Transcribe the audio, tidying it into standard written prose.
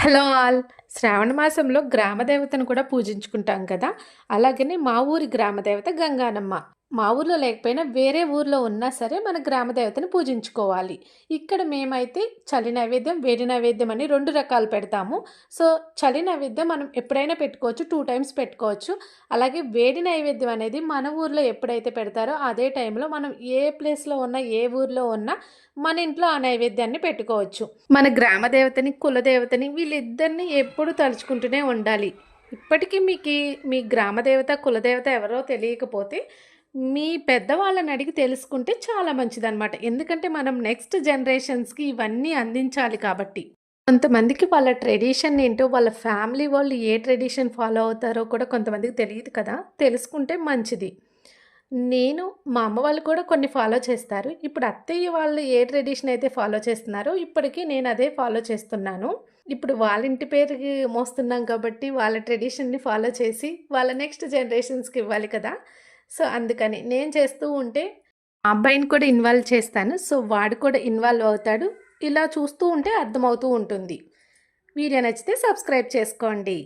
Hello all. శ్రావణ మాసంలో గ్రామదేవతను కూడా పూజించుకుంటాం కదా! అలాగనే మా ఊరి గ్రామదేవత గంగానమ్మ. మా ఊర్లో లేకపోయినా వేరే ఊర్లో ఉన్నా సరే మన గ్రామదేవతని పూజించుకోవాలి. ఇక్కడ మేమైతే చలి నైవేద్యం, వేడి నైవేద్యం అని 2 రకాలు పెడతాము. సో, చలి నైవేద్యం మనం ఎప్పుడైనా పెట్టుకోవచ్చు. 2 టైమ్స్ పెట్టుకోవచ్చు. అలాగే వేడి నైవేద్యం అనేది మన ఊర్లో ఎప్పుడైతే పెడతారో అదే టైంలో మనం ఏ ప్లేస్‌లో ఉన్నా, ఏ ఊర్లో ఉన్నా మన ఇంట్లో ఆ నైవేద్యాన్ని పెట్టుకోవచ్చు. మన గ్రామదేవతని, కులదేవతని వీళ్ళిద్దరిని ఎప్పుడు తలుచుకుంటూనే ఉండాలి. ఇప్పటికీ మీ గ్రామదేవత, కులదేవత ఎవరో తెలియకపోతే మీ పెద్దవాళ్ళని అడిగి తెలుసుకుంటే చాలా మంచిదనమాట. ఎందుకంటే మనం నెక్స్ట్ జనరేషన్స్‌కి ఇవన్నీ అందించాలి కాబట్టి. కొంతమందికి వాళ్ళ ట్రెడిషన్ ఏంటో, వాళ్ళ ఫ్యామిలీ వాళ్ళు ఏ ట్రెడిషన్ ఫాలో అవుతారో కూడా కొంతమందికి తెలీదు కదా! తెలుసుకుంటే మంచిది. మా అమ్మ వాళ్ళు కూడా కొన్ని ఫాలో చేస్తారు. ఇప్పుడు అత్తయ్య వాళ్ళు ఏ ట్రెడిషన్ అయితే ఫాలో చేస్తున్నారో, ఇప్పటికి నేను అదే ఫాలో చేస్తున్నాను. ఇప్పుడు వాళ్ళ ఇంటి పేరుకి మోస్తున్నాం కాబట్టి, వాళ్ళ ట్రెడిషన్‌ని ఫాలో చేసి, వాళ్ళ నెక్స్ట్ జనరేషన్స్‌కి ఇవ్వాలి కదా! సో, అందుకని నేను చేస్తూ ఉంటే, మా అబ్బాయిని కూడా ఇన్వాల్వ్ చేస్తాను. సో, వాడు కూడా ఇన్వాల్వ్ అవుతాడు. ఇలా చూస్తూ ఉంటే అర్థమవుతూ ఉంటుంది. వీడియో నచ్చితే సబ్స్క్రైబ్ చేసుకోండి.